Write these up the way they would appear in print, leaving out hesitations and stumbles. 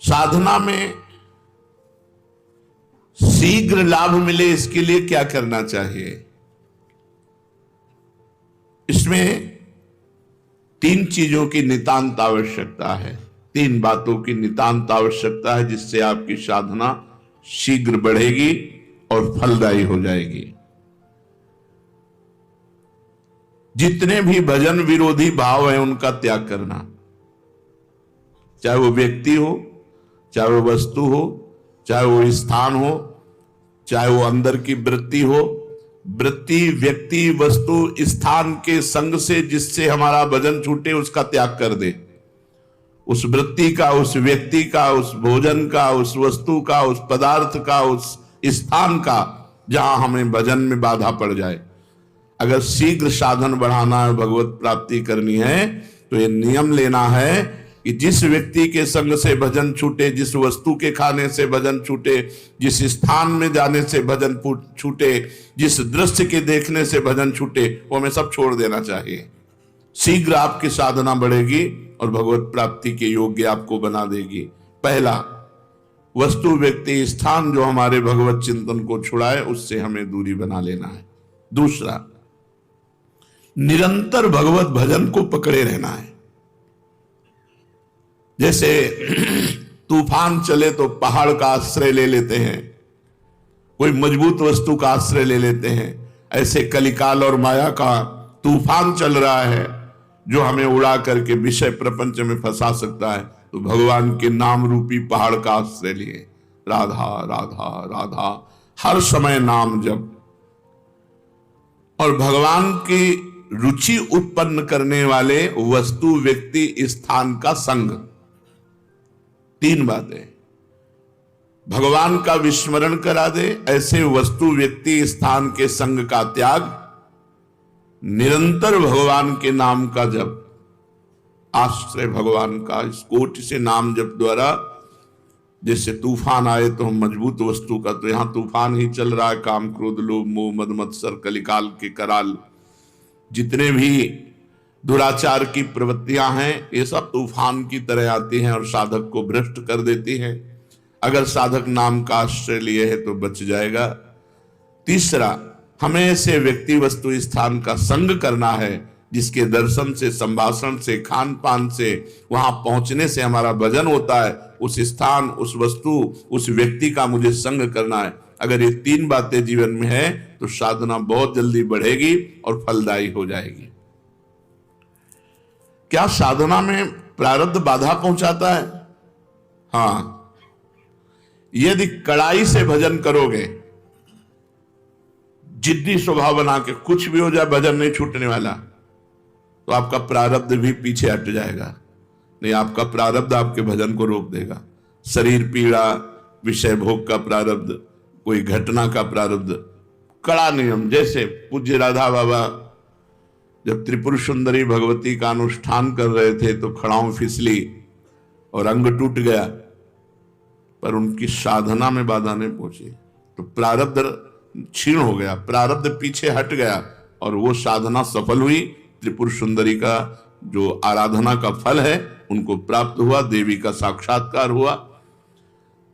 साधना में शीघ्र लाभ मिले इसके लिए क्या करना चाहिए? इसमें 3 चीजों की नितांत आवश्यकता है, 3 बातों की नितांत आवश्यकता है जिससे आपकी साधना शीघ्र बढ़ेगी और फलदायी हो जाएगी। जितने भी भजन विरोधी भाव हैं उनका त्याग करना, चाहे वो व्यक्ति हो, चाहे वो वस्तु हो, चाहे वो स्थान हो, चाहे वो अंदर की वृत्ति हो। वृत्ति, व्यक्ति, वस्तु, स्थान के संग से जिससे हमारा भजन छूटे उसका त्याग कर दे। उस वृत्ति का, उस व्यक्ति का, उस भोजन का, उस वस्तु का, उस पदार्थ का, उस स्थान का जहां हमें भजन में बाधा पड़ जाए। अगर शीघ्र साधन बढ़ाना है, भगवत प्राप्ति करनी है, तो ये नियम लेना है कि जिस व्यक्ति के संग से भजन छूटे, जिस वस्तु के खाने से भजन छूटे, जिस स्थान में जाने से भजन छूटे, जिस दृश्य के देखने से भजन छूटे, वो हमें सब छोड़ देना चाहिए। शीघ्र आपकी साधना बढ़ेगी और भगवत प्राप्ति के योग्य आपको बना देगी। पहला, वस्तु, व्यक्ति, स्थान जो हमारे भगवत चिंतन को छुड़ाए उससे हमें दूरी बना लेना है। दूसरा, निरंतर भगवत भजन को पकड़े रहना है। जैसे तूफान चले तो पहाड़ का आश्रय ले लेते हैं, कोई मजबूत वस्तु का आश्रय ले लेते हैं, ऐसे कलिकाल और माया का तूफान चल रहा है जो हमें उड़ा करके विषय प्रपंच में फंसा सकता है। तो भगवान के नाम रूपी पहाड़ का आश्रय लिए, राधा राधा राधा, हर समय नाम जप और भगवान की रुचि उत्पन्न करने वाले वस्तु, व्यक्ति, स्थान का संग। 3 बातें भगवान का विस्मरण करा दे, ऐसे वस्तु, व्यक्ति, स्थान के संग का त्याग, निरंतर भगवान के नाम का जप, आश्रय भगवान का। इस कोटि से नाम जप द्वारा जैसे तूफान आए तो हम मजबूत वस्तु का, तो यहां तूफान ही चल रहा है, काम, क्रोध, लोभ, मोह, मद, मत्सर, कलिकाल के कराल, जितने भी दुराचार की प्रवृत्तियां हैं, ये सब तूफान की तरह आती हैं और साधक को भ्रष्ट कर देती हैं। अगर साधक नाम का आश्रय लिए है तो बच जाएगा। तीसरा, हमें ऐसे व्यक्ति, वस्तु, स्थान का संग करना है जिसके दर्शन से, संभाषण से, खान पान से, वहां पहुंचने से हमारा भजन होता है। उस स्थान, उस वस्तु, उस व्यक्ति का मुझे संग करना है। अगर ये 3 बातें जीवन में है तो साधना बहुत जल्दी बढ़ेगी और फलदायी हो जाएगी। क्या साधना में प्रारब्ध बाधा पहुंचाता है? हाँ, यदि कड़ाई से भजन करोगे, जिद्दी स्वभाव बना के, कुछ भी हो जाए भजन नहीं छूटने वाला, तो आपका प्रारब्ध भी पीछे हट जाएगा। नहीं, आपका प्रारब्ध आपके भजन को रोक देगा। शरीर पीड़ा, विषय भोग का प्रारब्ध, कोई घटना का प्रारब्ध, कड़ा नियम। जैसे पूज्य राधा बाबा जब त्रिपुर सुंदरी भगवती का अनुष्ठान कर रहे थे तो खड़ाऊं फिसली और अंग टूट गया, पर उनकी साधना में बाधा नहीं पहुंची, तो प्रारब्ध क्षीण हो गया, प्रारब्ध पीछे हट गया और वो साधना सफल हुई। त्रिपुर सुंदरी का जो आराधना का फल है उनको प्राप्त हुआ, देवी का साक्षात्कार हुआ।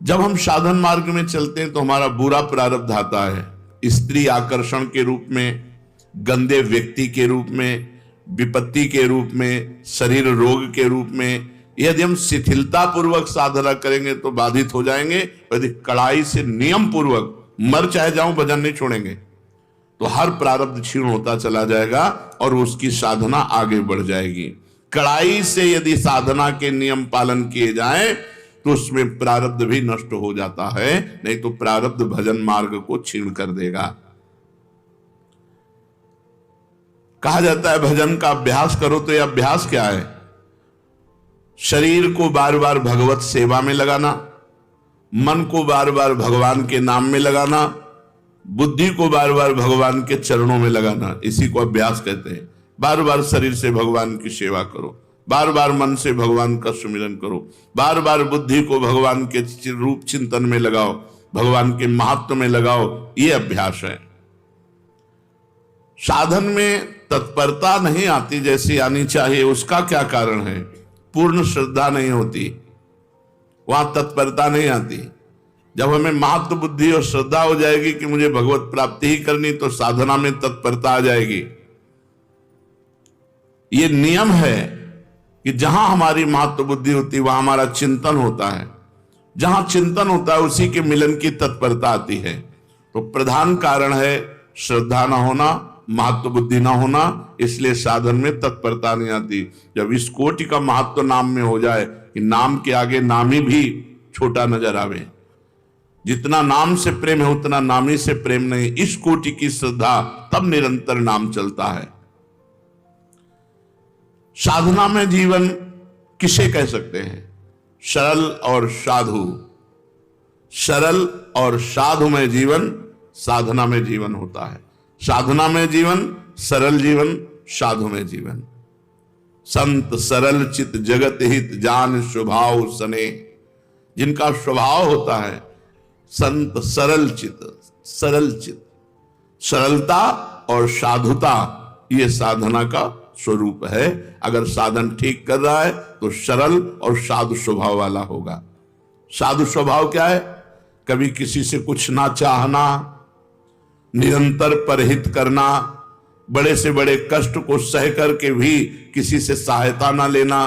जब हम साधन मार्ग में चलते हैं तो हमारा बुरा प्रारब्ध आता है, स्त्री आकर्षण के रूप में, गंदे व्यक्ति के रूप में, विपत्ति के रूप में, शरीर रोग के रूप में। यदि हम शिथिलता पूर्वक साधना करेंगे तो बाधित हो जाएंगे, यदि कड़ाई से नियम पूर्वक, मर चाहे जाऊं भजन नहीं छोड़ेंगे, तो हर प्रारब्ध क्षीण होता चला जाएगा और उसकी साधना आगे बढ़ जाएगी। कड़ाई से यदि साधना के नियम पालन किए जाएं तो उसमें प्रारब्ध भी नष्ट हो जाता है, नहीं तो प्रारब्ध भजन मार्ग को क्षीण कर देगा। कहा जाता है भजन का अभ्यास करो, तो यह अभ्यास क्या है? शरीर को बार बार भगवत सेवा में लगाना, मन को बार बार भगवान के नाम में लगाना, बुद्धि को बार बार भगवान के चरणों में लगाना, इसी को अभ्यास कहते हैं। बार बार शरीर से भगवान की सेवा करो, बार बार मन से भगवान का सुमिरन करो, बार बार बुद्धि को भगवान के रूप चिंतन में लगाओ, भगवान के महत्व में लगाओ, ये अभ्यास है। साधन में तत्परता नहीं आती जैसी आनी चाहिए, उसका क्या कारण है? पूर्ण श्रद्धा नहीं होती, वहां तत्परता नहीं आती। जब हमें महत्व बुद्धि और श्रद्धा हो जाएगी कि मुझे भगवत प्राप्ति ही करनी, तो साधना में तत्परता आ जाएगी। ये नियम है कि जहां हमारी महत्व बुद्धि होती है वहां हमारा चिंतन होता है, जहां चिंतन होता है उसी के मिलन की तत्परता आती है। तो प्रधान कारण है श्रद्धा ना होना, महत्व बुद्धि ना होना, इसलिए साधन में तत्परता नहीं आती। जब इस कोटि का महत्व नाम में हो जाए कि नाम के आगे नामी भी छोटा नजर आवे, जितना नाम से प्रेम है उतना नामी से प्रेम नहीं, इस कोटि की श्रद्धा, तब निरंतर नाम चलता है। साधना में जीवन किसे कह सकते हैं? सरल और साधु। सरल और साधु में जीवन साधना में जीवन होता है। साधना में जीवन सरल जीवन, साधु में जीवन। संत सरल चित जगत हित जान स्वभाव सने। जिनका स्वभाव होता है संत सरल चित, सरल चित, सरलता और साधुता, ये साधना का स्वरूप है। अगर साधन ठीक कर रहा है तो सरल और साधु स्वभाव वाला होगा। साधु स्वभाव क्या है? कभी किसी से कुछ ना चाहना, निरंतर परहित करना, बड़े से बड़े कष्ट को सह करके भी किसी से सहायता ना लेना,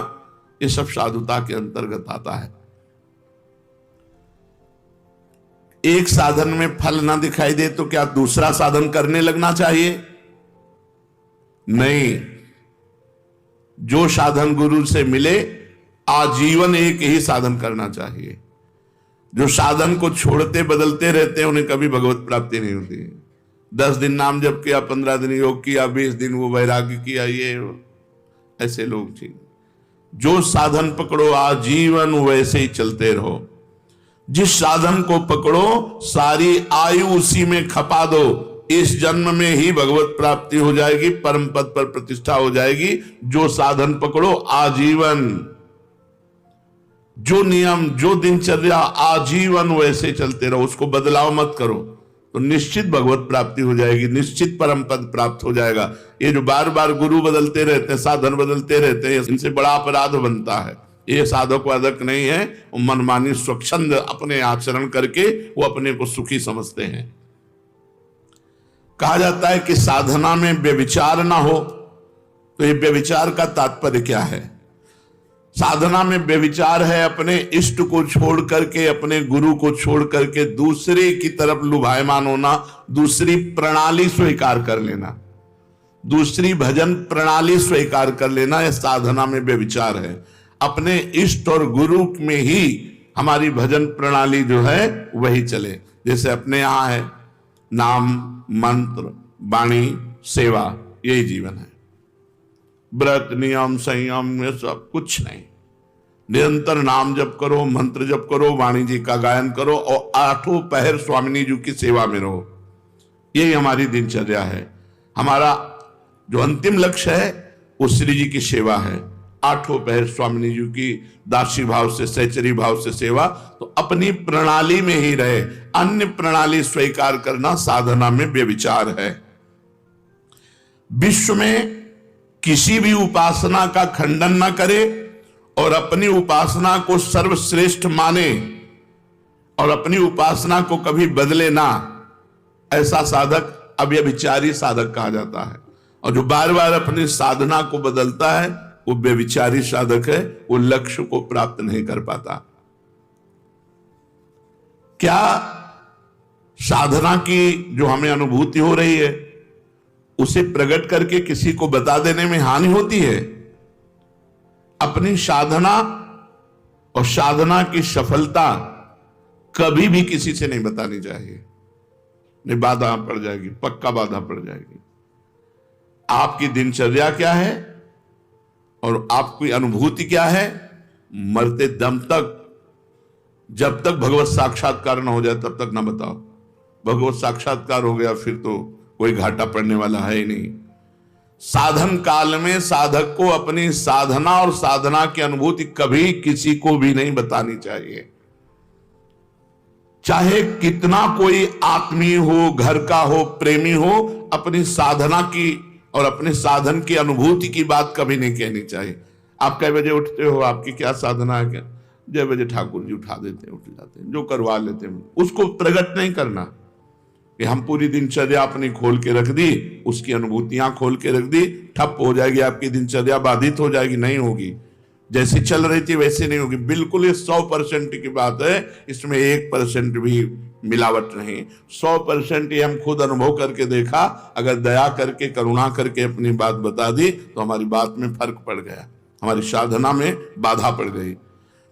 ये सब साधुता के अंतर्गत आता है। एक साधन में फल ना दिखाई दे तो क्या दूसरा साधन करने लगना चाहिए? नहीं। जो साधन गुरु से मिले आजीवन एक ही साधन करना चाहिए। जो साधन को छोड़ते बदलते रहते हैं उन्हें कभी भगवत प्राप्ति नहीं होती। 10 दिन नाम जप किया, 15 दिन योग किया, 20 दिन वो वैराग्य किया, ये ऐसे लोग ठीक। जो साधन पकड़ो आजीवन वैसे ही चलते रहो। जिस साधन को पकड़ो सारी आयु उसी में खपा दो, इस जन्म में ही भगवत प्राप्ति हो जाएगी, परम पद पर प्रतिष्ठा हो जाएगी। जो साधन पकड़ो आजीवन, जो नियम, जो दिनचर्या आजीवन वैसे चलते रहो, उसको बदलाव मत करो, तो निश्चित भगवत प्राप्ति हो जाएगी, निश्चित परम पद प्राप्त हो जाएगा। ये जो बार बार गुरु बदलते रहते हैं, साधन बदलते रहते हैं, इनसे बड़ा अपराध बनता है। ये साधक वादक नहीं है, वो मनमानी स्वच्छंद अपने आचरण करके वो अपने को सुखी समझते हैं। कहा जाता है कि साधना में व्यभिचार ना हो, तो ये व्यभिचार का तात्पर्य क्या है? साधना में व्यभिचार है अपने इष्ट को छोड़ करके, अपने गुरु को छोड़ करके दूसरे की तरफ लुभायमान होना, दूसरी प्रणाली स्वीकार कर लेना, दूसरी भजन प्रणाली स्वीकार कर लेना, यह साधना में व्यभिचार है। अपने इष्ट और गुरु में ही हमारी भजन प्रणाली जो है वही चले। जैसे अपने यहां है नाम, मंत्र, वाणी, सेवा, यही जीवन है। व्रत, नियम, संयम, ये सब कुछ नहीं। निरंतर नाम जप करो, मंत्र जप करो, वाणी जी का गायन करो और 8 पहर स्वामिनी जी की सेवा में रहो। यही हमारी दिनचर्या है। हमारा जो अंतिम लक्ष्य है वो श्री जी की सेवा है। 8 पहर स्वामिनी जी की दासी भाव से, सहचरी भाव से सेवा। तो अपनी प्रणाली में ही रहे, अन्य प्रणाली स्वीकार करना साधना में व्यभिचार है। विश्व में किसी भी उपासना का खंडन ना करे और अपनी उपासना को सर्वश्रेष्ठ माने और अपनी उपासना को कभी बदले ना, ऐसा साधक अव्यभिचारी साधक कहा जाता है। और जो बार बार अपनी साधना को बदलता है वो व्यभिचारी साधक है, वो लक्ष्य को प्राप्त नहीं कर पाता। क्या साधना की जो हमें अनुभूति हो रही है उसे प्रकट करके किसी को बता देने में हानि होती है? अपनी साधना और साधना की सफलता कभी भी किसी से नहीं बतानी चाहिए, नहीं बाधा पड़ जाएगी, पक्का बाधा पड़ जाएगी। आपकी दिनचर्या क्या है और आपकी अनुभूति क्या है, मरते दम तक, जब तक भगवत साक्षात्कार न हो जाए तब तक ना बताओ। भगवत साक्षात्कार हो गया फिर तो कोई घाटा पड़ने वाला है ही नहीं। साधन काल में साधक को अपनी साधना और साधना की अनुभूति कभी किसी को भी नहीं बतानी चाहिए। चाहे कितना कोई आत्मीय हो, घर का हो, प्रेमी हो, अपनी साधना की और अपने साधन की अनुभूति की बात कभी नहीं कहनी चाहिए। आप कै बजे उठते हो, आपकी क्या साधना है, क्या जय बजे ठाकुर जी उठा देते हैं, उठ जाते हैं, जो करवा लेते हैं। उसको प्रकट नहीं करना कि हम पूरी दिनचर्या अपनी खोल के रख दी, उसकी अनुभूतियां खोल के रख दी, ठप हो जाएगी आपकी दिनचर्या, बाधित हो जाएगी, नहीं होगी। जैसी चल रही थी वैसे नहीं होगी। बिल्कुल ये 100% की बात है, इसमें 1% भी मिलावट नहीं। 100% ये हम खुद अनुभव करके देखा। अगर दया करके, करुणा करके अपनी बात बता दी तो हमारी बात में फर्क पड़ गया, हमारी साधना में बाधा पड़ गई।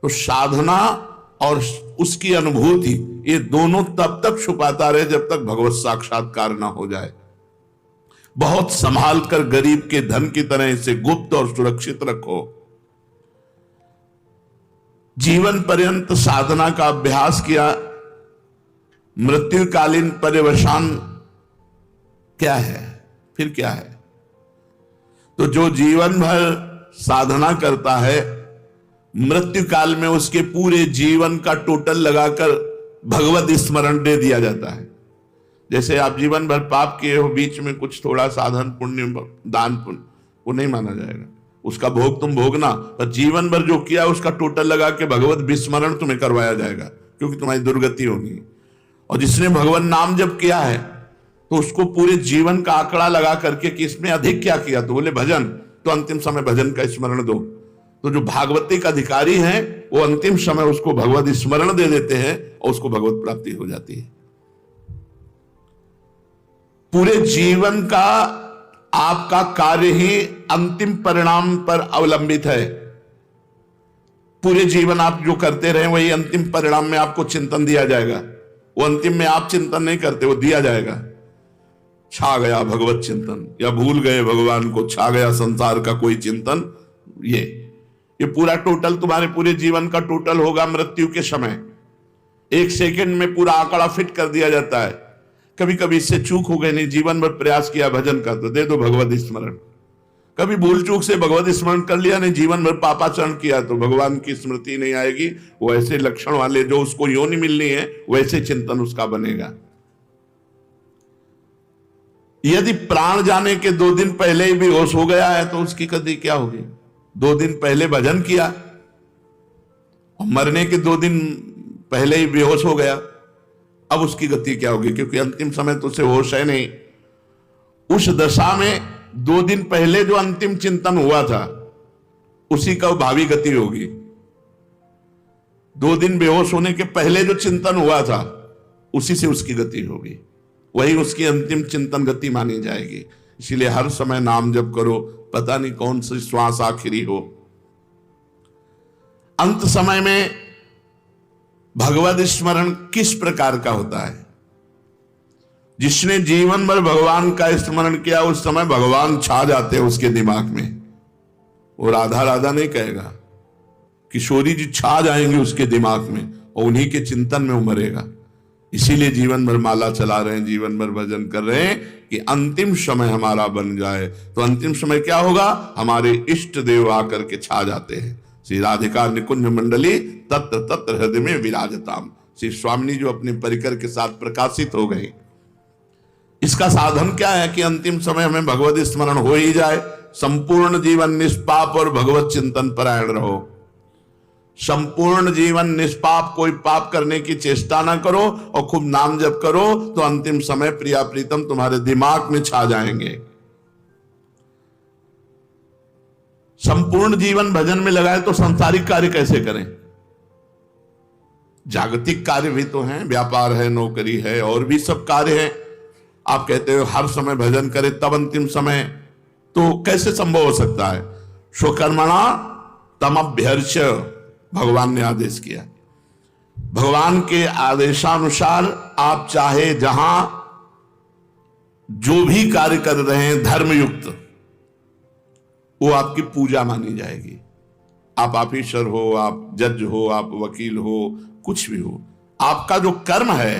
तो साधना और उसकी अनुभूति, ये दोनों तब तक छुपाता रहे जब तक भगवत साक्षात्कार ना हो जाए। बहुत संभाल कर गरीब के धन की तरह इसे गुप्त और सुरक्षित रखो। जीवन पर्यंत साधना का अभ्यास किया, मृत्युकालीन पर्यवसान क्या है, फिर क्या है? तो जो जीवन भर साधना करता है, मृत्यु काल में उसके पूरे जीवन का टोटल लगाकर भगवत स्मरण दे दिया जाता है। जैसे आप जीवन भर पाप किए हो, बीच में कुछ थोड़ा साधन पुण्य, दान पुण्य, वो नहीं माना जाएगा, उसका भोग तुम भोगना। पर जीवन भर जो किया उसका टोटल लगा के भगवत विस्मरण तुम्हें करवाया जाएगा, क्योंकि तुम्हारी दुर्गति होगी। और जिसने भगवान नाम जब किया है तो उसको पूरे जीवन का आंकड़ा लगा करके कि इसमें अधिक क्या किया, तो बोले भजन, तो अंतिम समय भजन का स्मरण दो। तो जो भागवतिक अधिकारी हैं वो अंतिम समय उसको भगवत स्मरण दे देते हैं और उसको भगवत प्राप्ति हो जाती है। पूरे जीवन का आपका कार्य ही अंतिम परिणाम पर अवलंबित है। पूरे जीवन आप जो करते रहे वही अंतिम परिणाम में आपको चिंतन दिया जाएगा। वो अंतिम में आप चिंतन नहीं करते, वो दिया जाएगा। छा गया भगवत चिंतन, या भूल गए भगवान को, छा गया संसार का कोई चिंतन, ये पूरा टोटल तुम्हारे पूरे जीवन का टोटल होगा। मृत्यु के समय 1 सेकंड में पूरा आंकड़ा फिट कर दिया जाता है। कभी कभी इससे चूक हो गई, नहीं जीवन भर प्रयास किया भजन का, तो दे दो भगवत स्मरण। कभी भूल चूक से भगवत स्मरण कर लिया, नहीं जीवन भर पापाचरण किया, तो भगवान की स्मृति नहीं आएगी। वो ऐसे लक्षण वाले जो उसको योनि मिलनी है वैसे चिंतन उसका बनेगा। यदि प्राण जाने के 2 दिन पहले ही बेहोश हो गया है तो उसकी गति क्या होगी? 2 दिन पहले भजन किया और मरने के 2 दिन पहले ही बेहोश हो गया, अब उसकी गति क्या होगी? क्योंकि अंतिम समय तो उसे होश है नहीं। उस दशा में 2 दिन पहले जो अंतिम चिंतन हुआ था उसी का भावी गति होगी। 2 दिन बेहोश होने के पहले जो चिंतन हुआ था उसी से उसकी गति होगी, वही उसकी अंतिम चिंतन गति मानी जाएगी। इसीलिए हर समय नाम जप करो, पता नहीं कौन सी श्वास आखिरी हो। अंत समय में भगवत स्मरण किस प्रकार का होता है? जिसने जीवन भर भगवान का स्मरण किया उस समय भगवान छा जाते हैं उसके दिमाग में। वो राधा राधा नहीं कहेगा, किशोरी जी छा जाएंगे उसके दिमाग में और उन्हीं के चिंतन में उमरेगा। इसीलिए जीवन भर माला चला रहे हैं, जीवन भर भजन कर रहे हैं कि अंतिम समय हमारा बन जाए। तो अंतिम समय क्या होगा? हमारे इष्ट देव आकर के छा जाते हैं। श्री राधिका निकुंज मंडली तत्र तत्र हृदय में विराजताम। श्री स्वामिनी जो अपने परिकर के साथ प्रकाशित हो गई। इसका साधन क्या है कि अंतिम समय हमें भगवत स्मरण हो ही जाए। संपूर्ण जीवन निष्पाप और भगवत चिंतन परायण रहो। संपूर्ण जीवन निष्पाप, कोई पाप करने की चेष्टा ना करो और खूब नाम जप करो, तो अंतिम समय प्रिया प्रीतम तुम्हारे दिमाग में छा जाएंगे। संपूर्ण जीवन भजन में लगाए तो सांसारिक कार्य कैसे करें? जागतिक कार्य भी तो हैं, व्यापार है, नौकरी है, और भी सब कार्य हैं। आप कहते हो हर समय भजन करें तब अंतिम समय, तो कैसे संभव हो सकता है? स्वकर्मणा तमभ्यर्च्य भगवान ने आदेश किया। भगवान के आदेशानुसार आप चाहे जहां जो भी कार्य कर रहे हैं धर्मयुक्त, वो आपकी पूजा मानी जाएगी। आप ऑफिसर हो, आप जज हो, आप वकील हो, कुछ भी हो, आपका जो कर्म है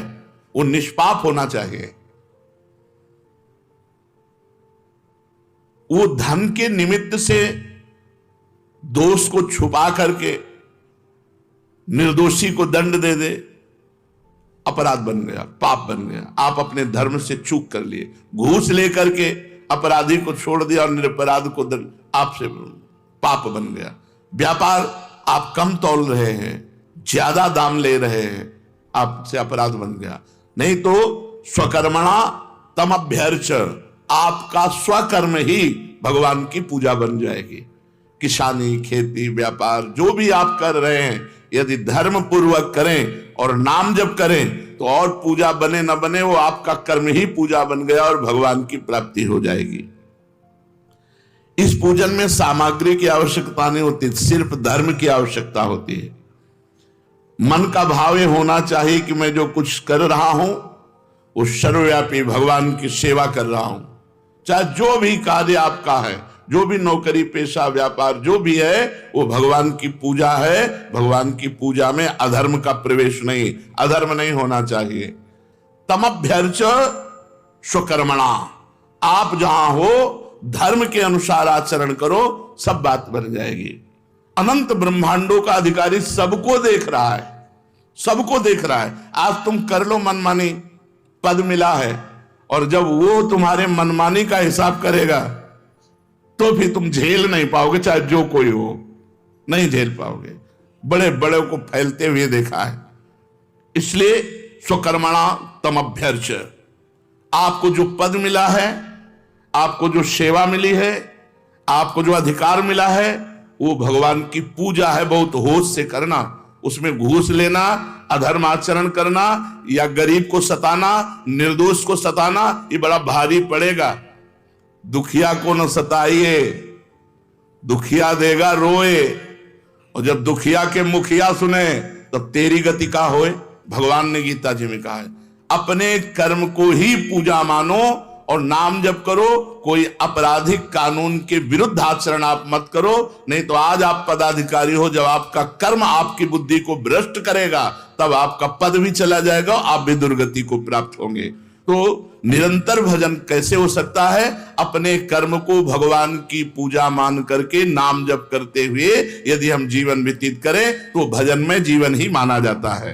वो निष्पाप होना चाहिए। वो धन के निमित्त से दोष को छुपा करके निर्दोषी को दंड दे दे, अपराध बन गया, पाप बन गया। आप अपने धर्म से चूक कर लिए, घूस लेकर के अपराधी को छोड़ दिया और निरपराध को दंड, आपसे पाप बन गया। व्यापार आप कम तौल रहे हैं, ज्यादा दाम ले रहे हैं, आपसे अपराध बन गया। नहीं तो स्वकर्मणा तम अभ्यर्च, आपका स्वकर्म ही भगवान की पूजा बन जाएगी। किसानी, खेती, व्यापार जो भी आप कर रहे हैं, यदि धर्म पूर्वक करें और नाम जप करें तो और पूजा बने न बने, वो आपका कर्म ही पूजा बन गया और भगवान की प्राप्ति हो जाएगी। इस पूजन में सामग्री की आवश्यकता नहीं होती, सिर्फ धर्म की आवश्यकता होती है। मन का भाव ये होना चाहिए कि मैं जो कुछ कर रहा हूं वो सर्वव्यापी भगवान की सेवा कर रहा हूं। चाहे जो भी कार्य आपका है, जो भी नौकरी, पेशा, व्यापार जो भी है, वो भगवान की पूजा है। भगवान की पूजा में अधर्म का प्रवेश नहीं, अधर्म नहीं होना चाहिए। तमभ्यर्च स्वकर्मणा, आप जहां हो धर्म के अनुसार आचरण करो, सब बात बन जाएगी। अनंत ब्रह्मांडों का अधिकारी सबको देख रहा है, सबको देख रहा है। आज तुम कर लो मनमानी, पद मिला है, और जब वो तुम्हारे मनमानी का हिसाब करेगा तो फिर तुम झेल नहीं पाओगे, चाहे जो कोई हो, नहीं झेल पाओगे। बड़े बड़े को फैलते हुए देखा है। इसलिए स्वकर्मणा तमभ्यर्च, आपको जो पद मिला है, आपको जो सेवा मिली है, आपको जो अधिकार मिला है, वो भगवान की पूजा है। बहुत होश से करना, उसमें घूस लेना, अधर्म आचरण करना या गरीब को सताना, निर्दोष को सताना, ये बड़ा भारी पड़ेगा। दुखिया को न सताइए, दुखिया देगा रोए, और जब दुखिया के मुखिया सुने तब तेरी गति का होए। भगवान ने गीता जी में कहा है, अपने कर्म को ही पूजा मानो और नाम जप करो। कोई आपराधिक कानून के विरुद्ध आचरण आप मत करो, नहीं तो आज आप पदाधिकारी हो, जब आपका कर्म आपकी बुद्धि को भ्रष्ट करेगा तब आपका पद भी चला जाएगा, आप भी दुर्गति को प्राप्त होंगे। तो निरंतर भजन कैसे हो सकता है? अपने कर्म को भगवान की पूजा मान करके नाम जप करते हुए यदि हम जीवन व्यतीत करें तो भजन में जीवन ही माना जाता है।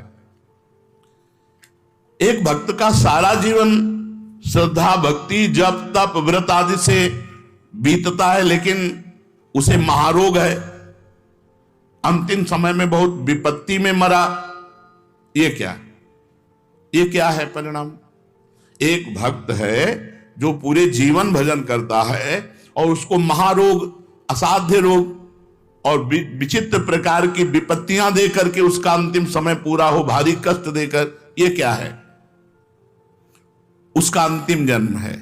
एक भक्त का सारा जीवन श्रद्धा, भक्ति, जप, तप, व्रत आदि से बीतता है, लेकिन उसे महारोग है, अंतिम समय में बहुत विपत्ति में मरा। ये क्या है परिणाम? एक भक्त है जो पूरे जीवन भजन करता है और उसको महारोग, असाध्य रोग और विचित्र प्रकार की विपत्तियां दे करके उसका अंतिम समय पूरा हो, भारी कष्ट देकर, ये क्या है? उसका अंतिम जन्म है।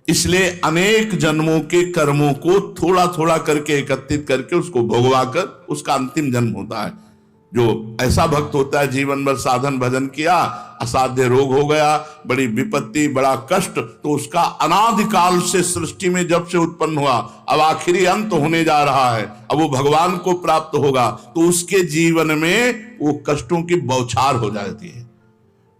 इसलिए अनेक जन्मों के कर्मों को थोड़ा थोड़ा करके एकत्रित करके उसको भोगवा कर उसका अंतिम जन्म होता है। जो ऐसा भक्त होता है, जीवन भर साधन भजन किया, असाध्य रोग हो गया, बड़ी विपत्ति, बड़ा कष्ट, तो उसका अनादिकाल से सृष्टि में जब से उत्पन्न हुआ, अब आखिरी अंत होने जा रहा है, अब वो भगवान को प्राप्त होगा, तो उसके जीवन में वो कष्टों की बौछार हो जाती है।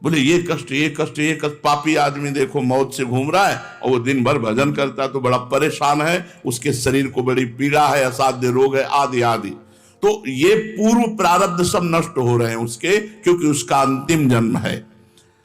बोले ये कष्ट, ये कष्ट, ये कष्ट। पापी आदमी देखो मौत से घूम रहा है और वो दिन भर भजन करता है तो बड़ा परेशान है, उसके शरीर को बड़ी पीड़ा है, असाध्य रोग है, आदि आदि। तो ये पूर्व प्रारब्ध सब नष्ट हो रहे हैं उसके, क्योंकि उसका अंतिम जन्म है।